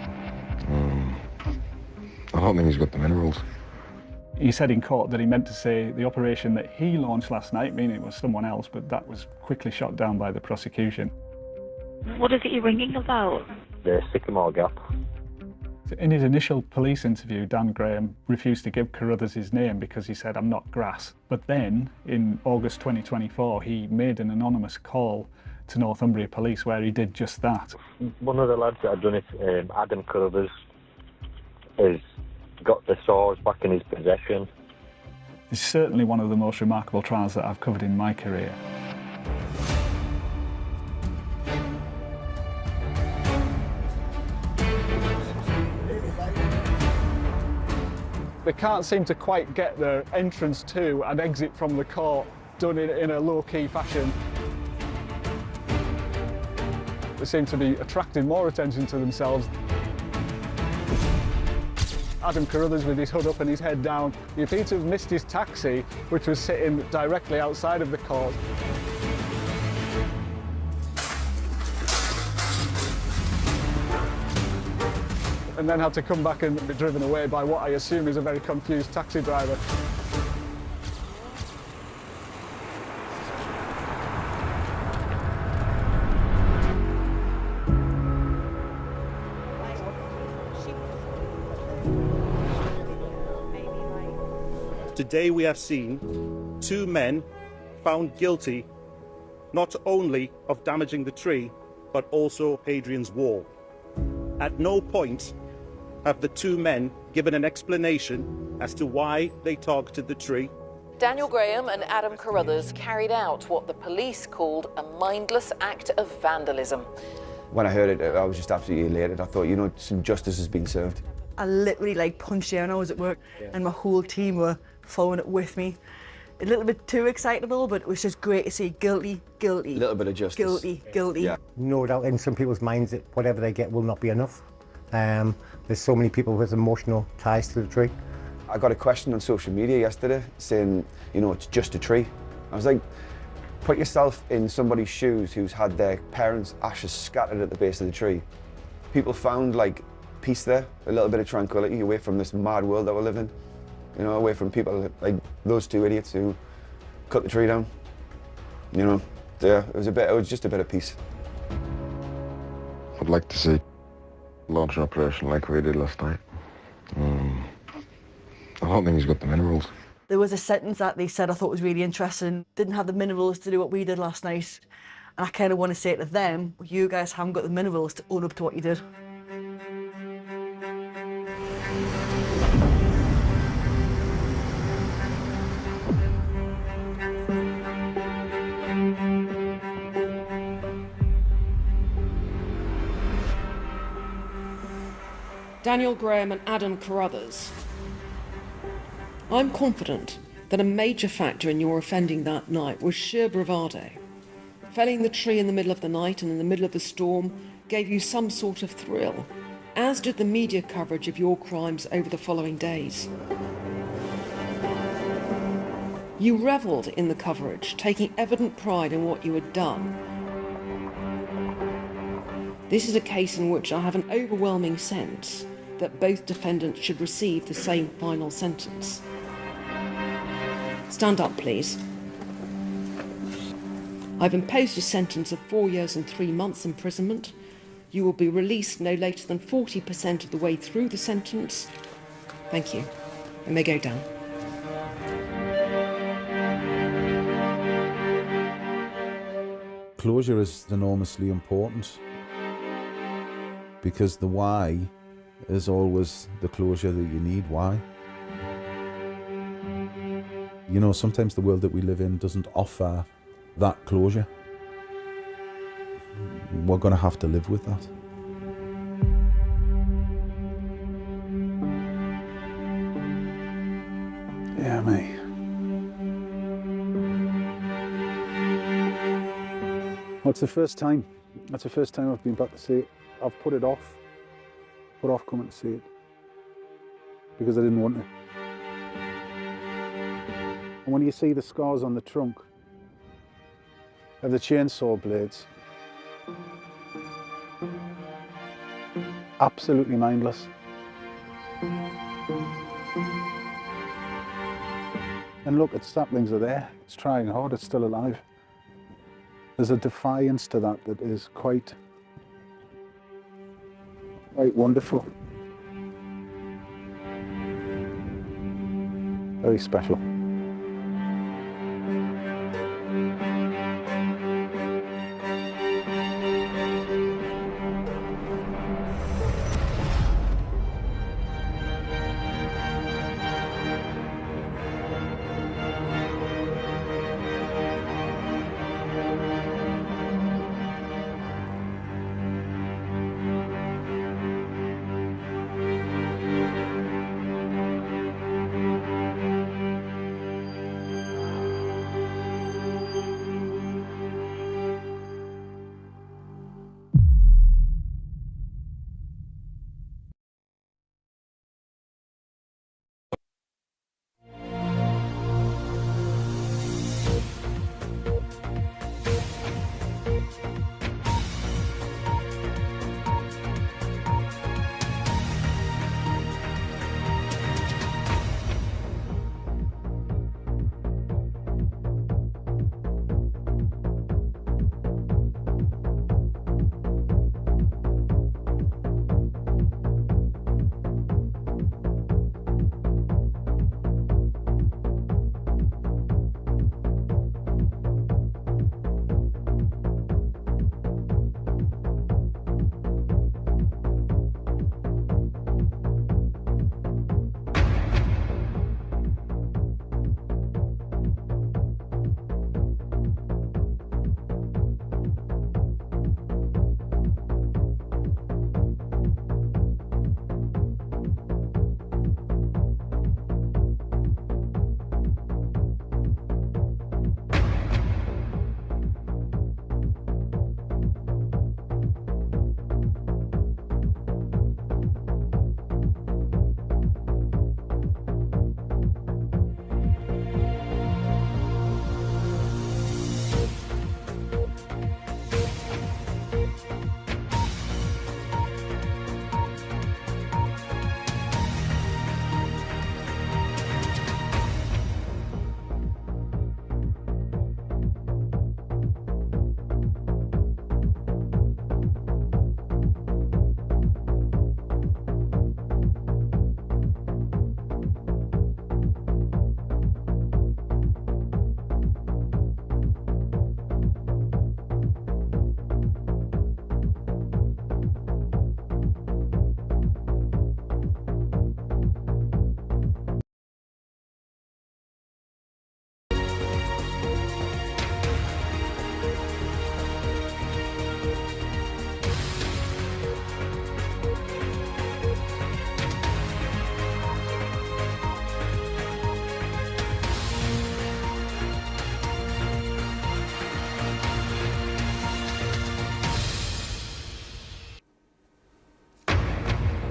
I don't think he's got the minerals. He said in court that he meant to say the operation that he launched last night, meaning it was someone else, but that was quickly shot down by the prosecution. What is it you're ringing about? The Sycamore Gap. In his initial police interview, Dan Graham refused to give Carruthers his name because he said, "I'm not Grass." But then, in August 2024, he made an anonymous call to Northumbria Police where he did just that. One of the lads that had done it, Adam Carruthers, has got the saws back in his possession. It's certainly one of the most remarkable trials that I've covered in my career. They can't seem to quite get their entrance to and exit from the court done in a low-key fashion. They seem to be attracting more attention to themselves. Adam Carruthers with his hood up and his head down. He appeared to have missed his taxi, which was sitting directly outside of the court. And then had to come back and be driven away by what I assume is a very confused taxi driver. Today we have seen two men found guilty not only of damaging the tree, but also Hadrian's Wall. At no point have the two men given an explanation as to why they targeted the tree. Daniel Graham and Adam Carruthers carried out what the police called a mindless act of vandalism. When I heard it, I was just absolutely elated. I thought, you know, some justice has been served. I literally punched air when I was at work, and my whole team were following it with me. A little bit too excitable, but it was just great to see guilty, guilty. A little bit of justice. Guilty, guilty. Yeah. No doubt in some people's minds that whatever they get will not be enough. There's so many people with emotional ties to the tree. I got a question on social media yesterday saying, you know, it's just a tree. I was like, put yourself in somebody's shoes who's had their parents' ashes scattered at the base of the tree. People found like peace there, a little bit of tranquility away from this mad world that we live in. You know, away from people like those two idiots who cut the tree down. You know, yeah, it was just a bit of peace. I'd like to see launch an operation like we did last night. I don't think he's got the minerals. There was a sentence that they said I thought was really interesting. Didn't have the minerals to do what we did last night. And I kind of want to say to them, you guys haven't got the minerals to own up to what you did. Daniel Graham and Adam Carruthers. I'm confident that a major factor in your offending that night was sheer bravado. felling the tree in the middle of the night and in the middle of the storm gave you some sort of thrill, as did the media coverage of your crimes over the following days. You revelled in the coverage, taking evident pride in what you had done. This is a case in which I have an overwhelming sense that both defendants should receive the same final sentence. Stand up, please. I've imposed a sentence of 4 years and 3 months imprisonment. You will be released no later than 40% of the way through the sentence. Thank you. You may go down. Closure is enormously important because the why is always the closure that you need. Why? You know, sometimes the world that we live in doesn't offer that closure. We're going to have to live with that. Yeah, mate. Well, it's the first time. That's the first time I've been back to see it. I've put off coming to see it because I didn't want to. And when you see the scars on the trunk of the chainsaw blades, absolutely mindless. And look, its saplings are there. It's trying hard. It's still alive. There's a defiance to that that is quite wonderful. Very special.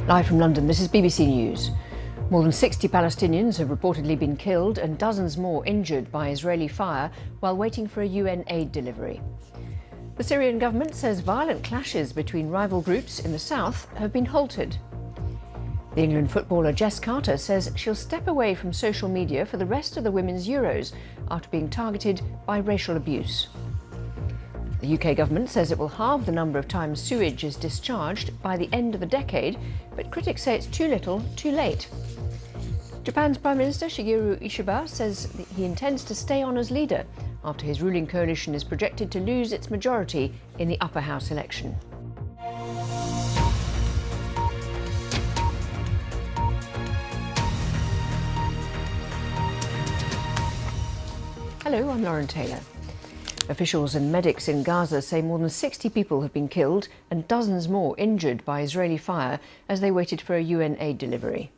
Live from London, this is BBC News. More than 60 Palestinians have reportedly been killed and dozens more injured by Israeli fire while waiting for a UN aid delivery. The Syrian government says violent clashes between rival groups in the south have been halted. The England footballer Jess Carter says she'll step away from social media for the rest of the Women's Euros after being targeted by racial abuse. The UK government says it will halve the number of times sewage is discharged by the end of the decade, but critics say it's too little, too late. Japan's Prime Minister Shigeru Ishiba says that he intends to stay on as leader after his ruling coalition is projected to lose its majority in the upper house election. Hello, I'm Lauren Taylor. Officials and medics in Gaza say more than 60 people have been killed and dozens more injured by Israeli fire as they waited for a UN aid delivery.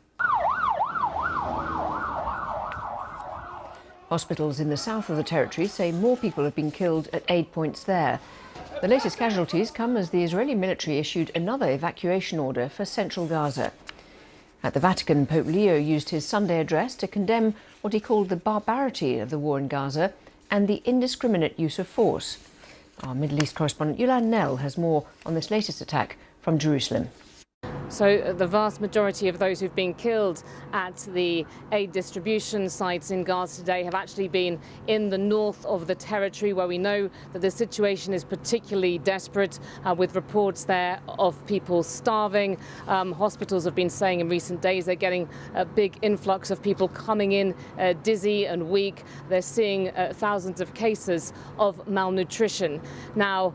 Hospitals in the south of the territory say more people have been killed at aid points there. The latest casualties come as the Israeli military issued another evacuation order for central Gaza. At the Vatican, Pope Leo used his Sunday address to condemn what he called the barbarity of the war in Gaza and the indiscriminate use of force. Our Middle East correspondent Yulan Nell has more on this latest attack from Jerusalem. So the vast majority of those who've been killed at the aid distribution sites in Gaza today have actually been in the north of the territory, where we know that the situation is particularly desperate, with reports there of people starving. Hospitals have been saying in recent days they're getting a big influx of people coming in dizzy and weak. They're seeing thousands of cases of malnutrition. Now,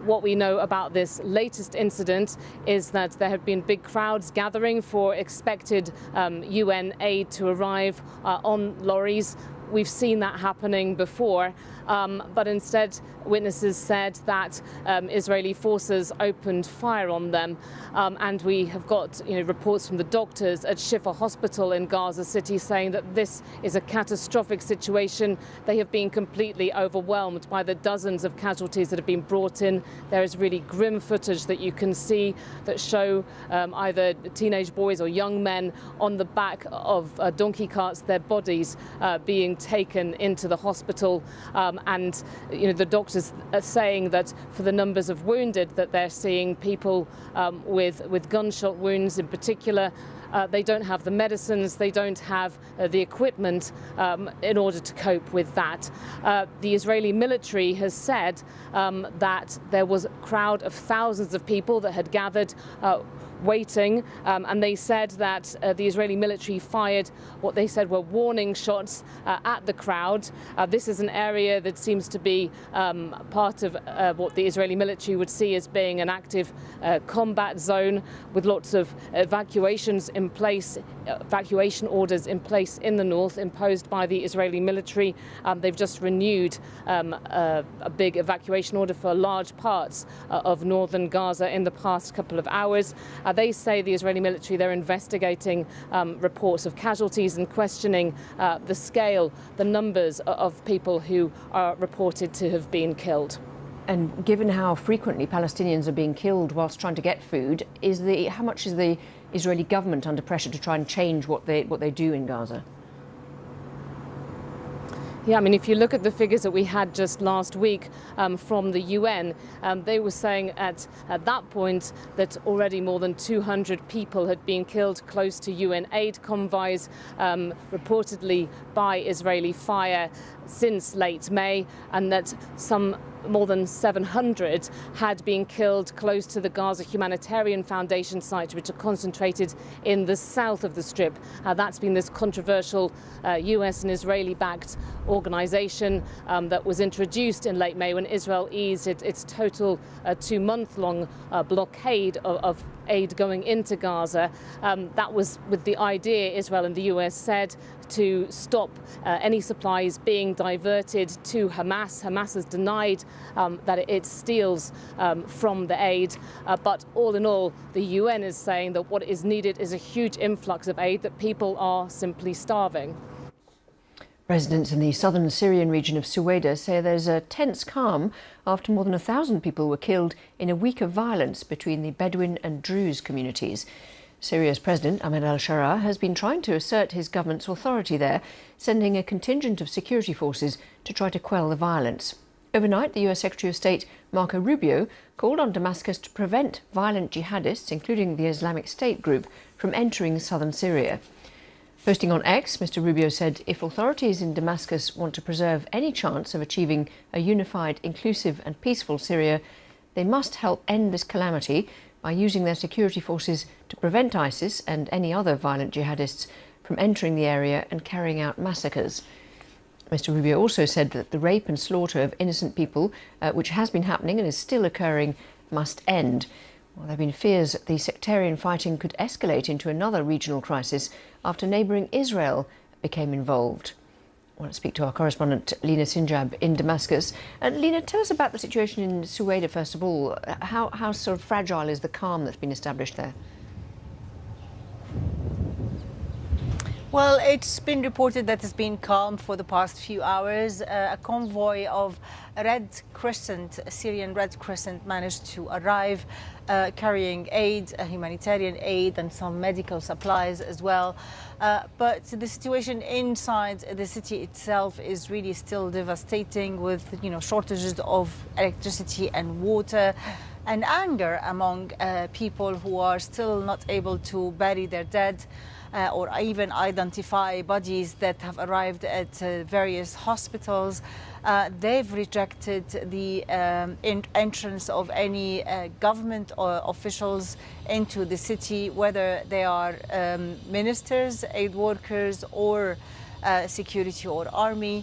what we know about this latest incident is that there have been big crowds gathering for expected UN aid to arrive on lorries. We've seen that happening before, but instead witnesses said that Israeli forces opened fire on them, and we have got reports from the doctors at Shifa Hospital in Gaza City saying that this is a catastrophic situation. They have been completely overwhelmed by the dozens of casualties that have been brought in. There is really grim footage that you can see that show either teenage boys or young men on the back of donkey carts, their bodies being taken into the hospital, and the doctors are saying that for the numbers of wounded that they're seeing, people with gunshot wounds in particular, they don't have the medicines, they don't have the equipment in order to cope with that. The Israeli military has said that there was a crowd of thousands of people that had gathered waiting, and they said that the Israeli military fired what they said were warning shots at the crowd. This is an area that seems to be part of what the Israeli military would see as being an active combat zone, with lots of evacuations in place, evacuation orders in place in the north imposed by the Israeli military. They've just renewed a big evacuation order for large parts of northern Gaza in the past couple of hours. They say, the Israeli military, they're investigating reports of casualties and questioning the scale, the numbers of people who are reported to have been killed. And given how frequently Palestinians are being killed whilst trying to get food, how much is the Israeli government under pressure to try and change what they do in Gaza? Yeah, I mean, if you look at the figures that we had just last week from the UN, they were saying at that point that already more than 200 people had been killed close to UN aid convoys, reportedly by Israeli fire since late May, and that more than 700 had been killed close to the Gaza Humanitarian Foundation sites, which are concentrated in the south of the Strip. That's been this controversial US and Israeli-backed organization that was introduced in late May when Israel eased its total 2-month-long blockade of aid going into Gaza. That was with the idea, Israel and the US said, to stop any supplies being diverted to Hamas. Hamas has denied that it steals from the aid, but all in all, the UN is saying that what is needed is a huge influx of aid, that people are simply starving. Residents in the southern Syrian region of Suwaida say there's a tense calm after more than 1,000 people were killed in a week of violence between the Bedouin and Druze communities. Syria's president, Ahmed al-Sharaa, has been trying to assert his government's authority there, sending a contingent of security forces to try to quell the violence. Overnight, the US Secretary of State, Marco Rubio, called on Damascus to prevent violent jihadists, including the Islamic State group, from entering southern Syria. Posting on X, Mr. Rubio said if authorities in Damascus want to preserve any chance of achieving a unified, inclusive and peaceful Syria, they must help end this calamity by using their security forces to prevent ISIS and any other violent jihadists from entering the area and carrying out massacres. Mr. Rubio also said that the rape and slaughter of innocent people, which has been happening and is still occurring, must end. Well, there have been fears that the sectarian fighting could escalate into another regional crisis after neighbouring Israel became involved. I want to speak to our correspondent Lina Sinjab in Damascus. Lina, tell us about the situation in Suwaida first of all. How sort of fragile is the calm that's been established there? Well, it's been reported that it's been calm for the past few hours. A convoy of Syrian Red Crescent managed to arrive carrying aid, humanitarian aid and some medical supplies as well. But the situation inside the city itself is really still devastating with, shortages of electricity and water and anger among people who are still not able to bury their dead. Or even identify bodies that have arrived at various hospitals. They've rejected the entrance of any government or officials into the city, whether they are ministers, aid workers, or security or army.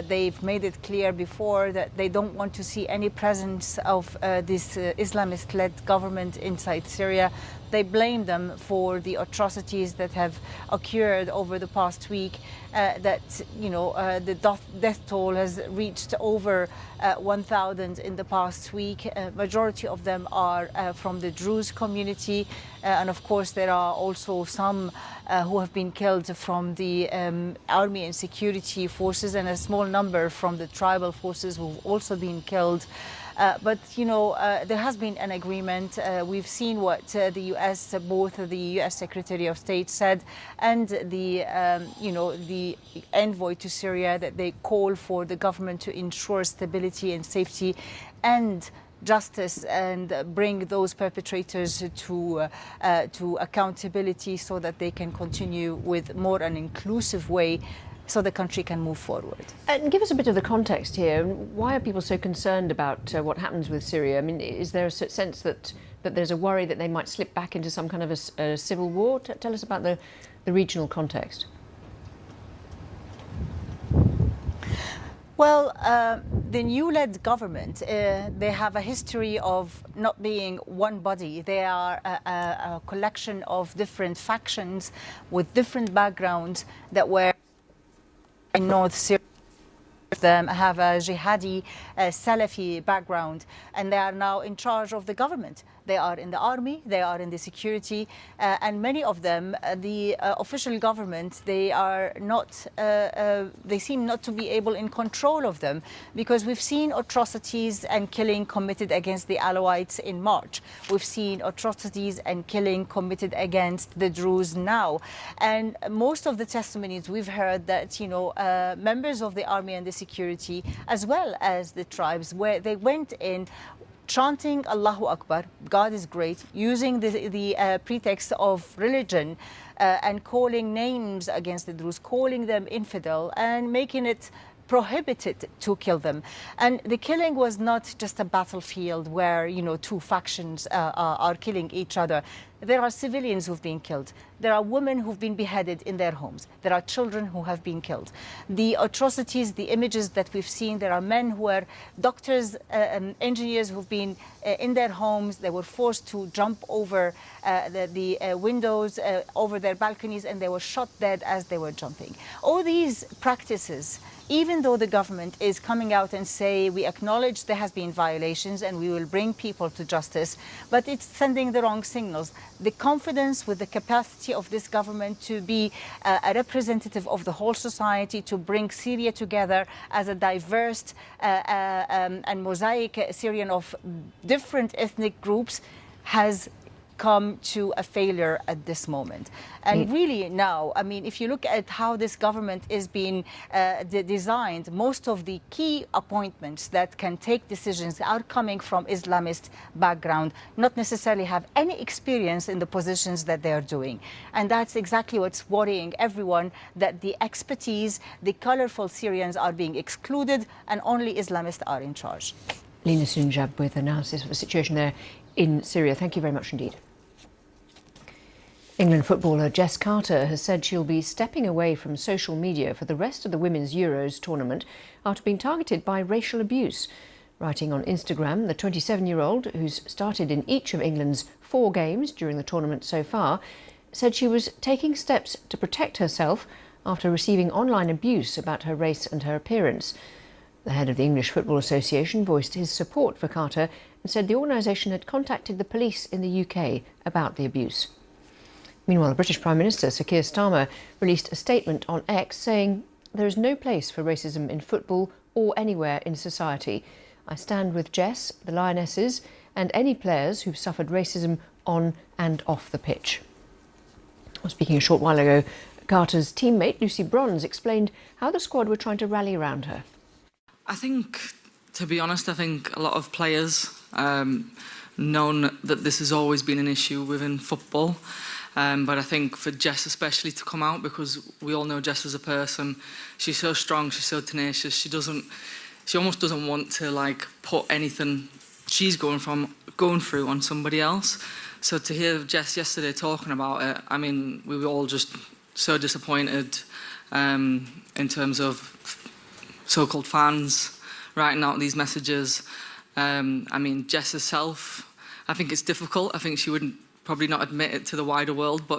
They've made it clear before that they don't want to see any presence of this Islamist-led government inside Syria. They blame them for the atrocities that have occurred over the past week, the death toll has reached over 1,000 in the past week. Majority of them are from the Druze community. And of course, there are also some who have been killed from the army and security forces, and a small number from the tribal forces who've also been killed. But there has been an agreement. We've seen what the U.S., both the U.S. Secretary of State said, and the envoy to Syria, that they call for the government to ensure stability and safety and justice and bring those perpetrators to accountability so that they can continue with more an inclusive way so the country can move forward. And give us a bit of the context here. Why are people so concerned about what happens with Syria? I mean, is there a sense that there's a worry that they might slip back into some kind of a civil war? Tell us about the regional context. Well, the new-led government, they have a history of not being one body. They are a collection of different factions with different backgrounds that were in North Syria. Them have a jihadi, Salafi background, and they are now in charge of the government. They are in the army, they are in the security, and many of them, the official government, they are not, they seem not to be able in control of them, because we've seen atrocities and killing committed against the Alawites in March. We've seen atrocities and killing committed against the Druze now. And most of the testimonies we've heard that, members of the army and the security, as well as the tribes, where they went in chanting Allahu Akbar, God is great, using the pretext of religion and calling names against the Druze, calling them infidel and making it prohibited to kill them. And the killing was not just a battlefield where, two factions are killing each other. There are civilians who've been killed. There are women who've been beheaded in their homes. There are children who have been killed. The atrocities, the images that we've seen, there are men who are doctors and engineers who've been in their homes. They were forced to jump over the windows, over their balconies, and they were shot dead as they were jumping. All these practices, even though the government is coming out and say, we acknowledge there has been violations and we will bring people to justice, but it's sending the wrong signals. The confidence with the capacity of this government to be a representative of the whole society, to bring Syria together as a diverse and mosaic Syrian of different ethnic groups has come to a failure at this moment. And really now, I mean, if you look at how this government is being designed, most of the key appointments that can take decisions are coming from Islamist background, not necessarily have any experience in the positions that they are doing. And that's exactly what's worrying everyone, that the expertise, the colorful Syrians are being excluded and only Islamists are in charge. Lina Sunjab with analysis of the situation there in Syria. Thank you very much indeed. England footballer Jess Carter has said she'll be stepping away from social media for the rest of the Women's Euros tournament after being targeted by racial abuse. Writing on Instagram, the 27-year-old, who's started in each of England's 4 games during the tournament so far, said she was taking steps to protect herself after receiving online abuse about her race and her appearance. The head of the English Football Association voiced his support for Carter and said the organisation had contacted the police in the UK about the abuse. Meanwhile, the British Prime Minister, Sir Keir Starmer, released a statement on X saying, "There is no place for racism in football or anywhere in society. I stand with Jess, the Lionesses, and any players who've suffered racism on and off the pitch." Well, speaking a short while ago, Carter's teammate, Lucy Bronze, explained how the squad were trying to rally around her. I think, to be honest, I think a lot of players known that this has always been an issue within football. But I think for Jess especially to come out, because we all know Jess as a person, she's so strong, she's so tenacious, she almost doesn't want to like put anything she's going through on somebody else. So to hear Jess yesterday talking about it, I mean, we were all just so disappointed in terms of so-called fans writing out these messages. I mean, Jess herself, I think it's difficult. I think she wouldn't probably not admit it to the wider world, but